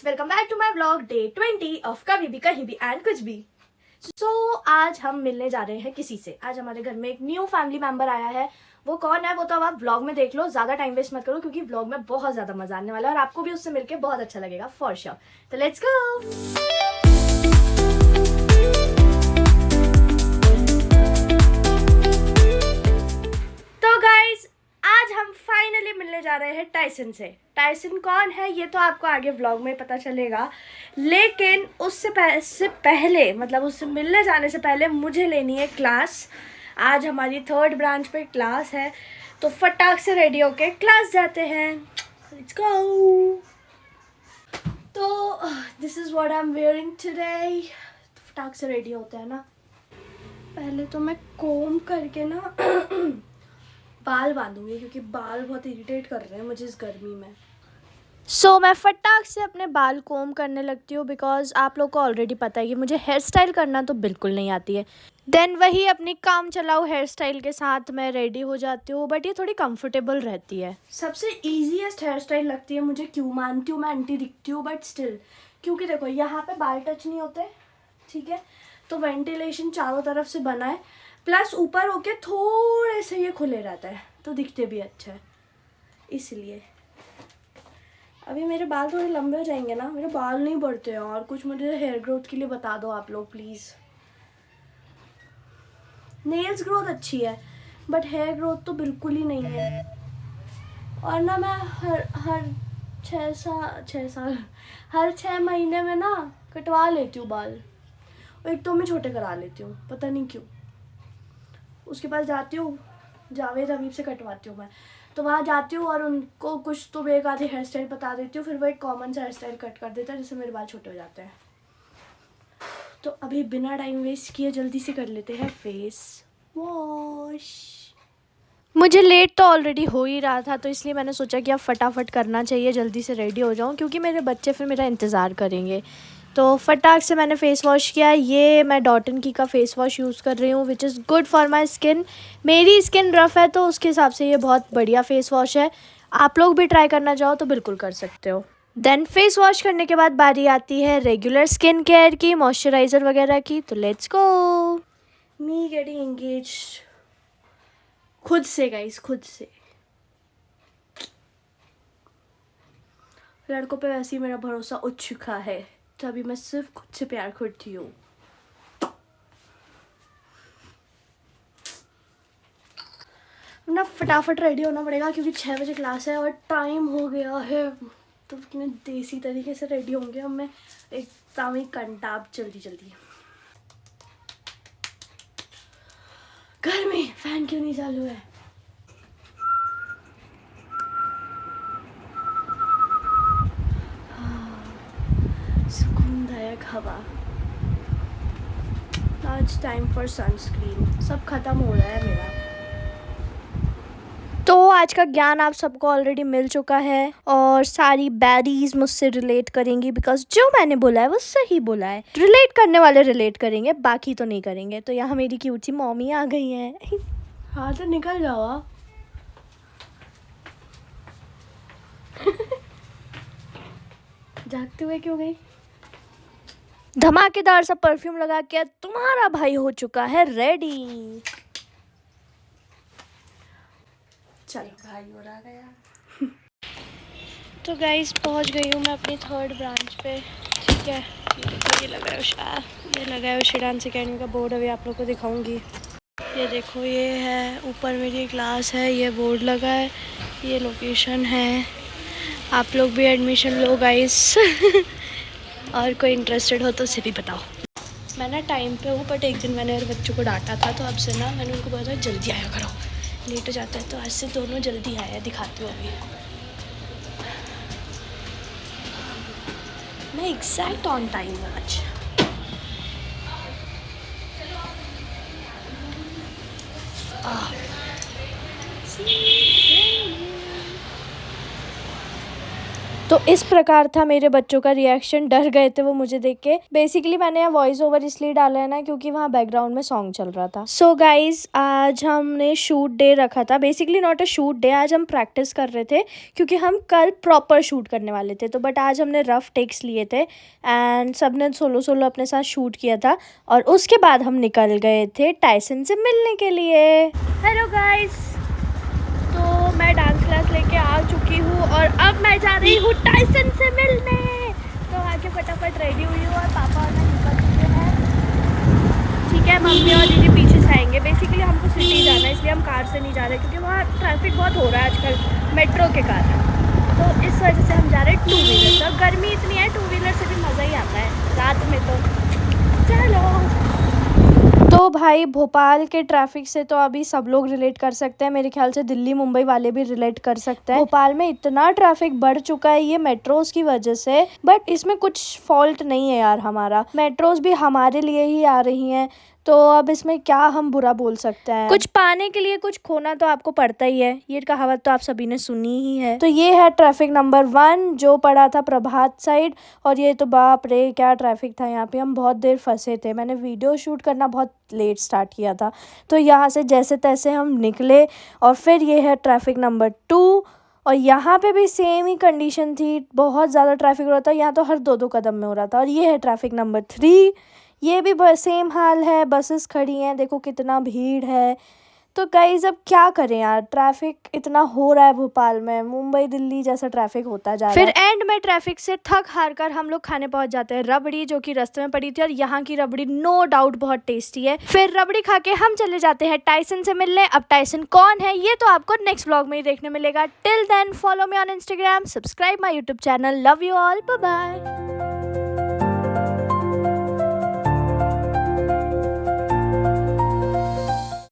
Welcome back to my vlog day 20 of कभी भी कहीं भी एंड कुछ भी। आज हम मिलने जा रहे हैं किसी से। आज हमारे घर में एक न्यू फैमिली मेंबर आया है। वो कौन है वो तो अब आप व्लॉग में देख लो, ज्यादा टाइम वेस्ट मत करो क्योंकि व्लॉग में बहुत ज्यादा मजा आने वाला है और आपको भी उससे मिलकर बहुत अच्छा लगेगा फॉर श्योर। तो लेट्स गो। तो गाइज आज हम फाइनली मिलने जा रहे हैं टाइसन से। टाइसन कौन है ये तो आपको आगे व्लॉग में पता चलेगा, लेकिन उससे पहले मतलब उससे मिलने जाने से पहले मुझे लेनी है क्लास। आज हमारी 3rd ब्रांच पे क्लास है तो फटाक से रेडी होके क्लास जाते हैं। Let's go. तो this is what I am wearing today. फटाक से रेडी होते हैं ना। पहले तो मैं कोम करके ना बाल बांधूंगी क्योंकि बाल बहुत इरिटेट कर रहे हैं मुझे इस गर्मी में। मैं फटाक से अपने बाल कोम करने लगती हूँ बिकॉज आप लोग को ऑलरेडी पता है कि मुझे हेयर स्टाइल करना तो बिल्कुल नहीं आती है। देन वही अपनी काम चलाओ हेयर स्टाइल के साथ मैं रेडी हो जाती हूँ, बट ये थोड़ी कंफर्टेबल रहती है। सबसे ईजीएस्ट हेयर स्टाइल लगती है मुझे। क्यों मानती हूँ मैं एंटी दिखती हूँ बट स्टिल, क्योंकि देखो यहाँ पे बाल टच नहीं होते, ठीक है, तो वेंटिलेशन चारों तरफ से बना है, प्लस ऊपर होके थोड़े से ये खुले रहता है तो दिखते भी अच्छा है। इसलिए अभी मेरे बाल थोड़े लंबे हो जाएंगे ना, मेरे बाल नहीं बढ़ते हैं और कुछ मुझे हेयर ग्रोथ के लिए बता दो आप लोग प्लीज़। नेल्स ग्रोथ अच्छी है बट हेयर ग्रोथ तो बिल्कुल ही नहीं है। और ना मैं हर 6 महीने में ना कटवा लेती हूँ बाल, और एक तो मैं छोटे करा लेती हूँ पता नहीं क्यों। उसके पास जाती हूँ, जावेद हबीब से कटवाती हूँ मैं, तो वहाँ जाती हूँ और उनको कुछ तो एक आधी हेयर स्टाइल बता देती हूँ, फिर वो एक कॉमन सा हेयर स्टाइल कट कर देता है जिससे मेरे बाल छोटे हो जाते हैं। तो अभी बिना टाइम वेस्ट किए जल्दी से कर लेते हैं फेस वॉश। मुझे लेट तो ऑलरेडी हो ही रहा था तो इसलिए मैंने सोचा कि अब फटाफट करना चाहिए, जल्दी से रेडी हो जाऊँ क्योंकि मेरे बच्चे फिर मेरा इंतज़ार करेंगे। तो फटाक से मैंने फ़ेस वॉश किया। ये मैं डॉट एंड की का फ़ेस वॉश यूज़ कर रही हूँ which is good for my skin. मेरी स्किन रफ़ है तो उसके हिसाब से ये बहुत बढ़िया फ़ेस वॉश है। आप लोग भी ट्राई करना चाहो तो बिल्कुल कर सकते हो। देन फेस वॉश करने के बाद बारी आती है रेगुलर स्किन केयर की, मॉइस्चराइज़र वगैरह की। तो let's go. Me getting engage खुद से गाइस, खुद से। लड़कों पे वैसे ही मेरा भरोसा उठ चुका है तो अभी मैं सिर्फ खुद से प्यार करती हूँ। ना फटाफट रेडी होना पड़ेगा क्योंकि 6 बजे क्लास है और टाइम हो गया है, तो मैं देसी तरीके से रेडी होंगे। अब मैं एकदम ही कंटाब जल्दी जल्दी। घर में फैन क्यों नहीं चालू है? सुकूनदायक हवा। आज टाइम फॉर सनस्क्रीन। सब खत्म हो रहा है मेरा। तो आज का ज्ञान आप सबको ऑलरेडी मिल चुका है और सारी बैडीज मुझसे रिलेट करेंगी बिकॉज जो मैंने बोला है वो सही बोला है। रिलेट करने वाले रिलेट करेंगे, बाकी तो नहीं करेंगे। तो यहाँ मेरी क्यूट सी मम्मी आ गई हैं। हाँ तो निकल जाओ। जागते हुए क्यों गई? धमाकेदार सा परफ्यूम लगा के तुम्हारा भाई हो चुका है रेडी। चलो भाई हो रहा गया। तो गाइस पहुंच गई हूँ मैं अपनी 3rd ब्रांच पे, ठीक है। ये देखो, ये लगा है उषा डांस अकेडमी का बोर्ड। अभी आप लोग को दिखाऊंगी। ये देखो, ये है ऊपर मेरी क्लास है, ये बोर्ड लगा है, ये लोकेशन है। आप लोग भी एडमिशन लो गाइस। और कोई इंटरेस्टेड हो तो उसे भी बताओ। मैं ना टाइम पे हूँ बट एक दिन मैंने मेरे बच्चों को डांटा था तो अब से ना मैंने उनको बोला जल्दी आया करो, लेट हो जाता है। तो आज से दोनों जल्दी आया, दिखाती हूँ अभी। मैं एग्जैक्ट ऑन टाइम हूँ आज। तो इस प्रकार था मेरे बच्चों का रिएक्शन, डर गए थे वो मुझे देख के। बेसिकली मैंने यहाँ वॉइस ओवर इसलिए डाला है ना क्योंकि वहाँ बैकग्राउंड में सॉन्ग चल रहा था। सो गाइज, आज हमने शूट डे रखा था, basically not a shoot day, आज हम प्रैक्टिस कर रहे थे क्योंकि हम कल प्रॉपर शूट करने वाले थे। तो बट आज हमने रफ टेक्स लिए थे एंड सबने सोलो सोलो अपने साथ शूट किया था और उसके बाद हम निकल गए थे टाइसन से मिलने के लिए। हेलो गाइज, तो मैं डांस क्लास लेके आ चुकी हूँ और अब मैं जा रही हूँ टाइसन से मिलने। तो आके फटाफट रेडी हुई हूँ और पापा और मैं निकल चुके हैं। ठीक है, मम्मी और दीदी पीछे से आएंगे। बेसिकली हमको सिटी जाना है इसलिए हम कार से नहीं जा रहे क्योंकि वहाँ ट्रैफिक बहुत हो रहा है आजकल मेट्रो के कारण। तो इस वजह से हम जा रहे हैं टू व्हीलर से। और गर्मी इतनी है, टू व्हीलर से भी मज़ा ही आता है रात में। तो चलो। तो भाई भोपाल के ट्रैफिक से तो अभी सब लोग रिलेट कर सकते हैं, मेरे ख्याल से दिल्ली मुंबई वाले भी रिलेट कर सकते हैं। भोपाल में इतना ट्रैफिक बढ़ चुका है ये मेट्रोज की वजह से, बट इसमें कुछ फॉल्ट नहीं है यार हमारा, मेट्रोज भी हमारे लिए ही आ रही हैं। तो अब इसमें क्या हम बुरा बोल सकते हैं। कुछ पाने के लिए कुछ खोना तो आपको पड़ता ही है, ये कहावत तो आप सभी ने सुनी ही है। तो ये है ट्रैफिक नंबर 1 जो पड़ा था प्रभात साइड। और ये तो बाप रे क्या ट्रैफिक था यहाँ पे, हम बहुत देर फंसे थे। मैंने वीडियो शूट करना बहुत लेट स्टार्ट किया था, तो यहाँ से जैसे तैसे हम निकले। और फिर ये है ट्रैफिक नंबर 2 और यहाँ पे भी सेम ही कंडीशन थी, बहुत ज़्यादा ट्रैफिक हो रहा था। यहाँ तो हर 2-2 कदम में हो रहा था। और ये है ट्रैफिक नंबर 3, ये भी सेम हाल है, बसेस खड़ी हैं, देखो कितना भीड़ है। तो गाइस अब क्या करें यार, ट्रैफिक इतना हो रहा है भोपाल में, मुंबई दिल्ली जैसा ट्रैफिक होता जा रहा है। फिर एंड में ट्रैफिक से थक हार कर हम लोग खाने पहुंच जाते हैं रबड़ी, जो कि रास्ते में पड़ी थी। और यहाँ की रबड़ी नो डाउट बहुत टेस्टी है। फिर रबड़ी खा के हम चले जाते हैं टाइसन से मिलने। अब टाइसन कौन है ये तो आपको नेक्स्ट व्लॉग में ही देखने मिलेगा। Till then follow me on Instagram, subscribe my YouTube channel. Love you all, bye bye.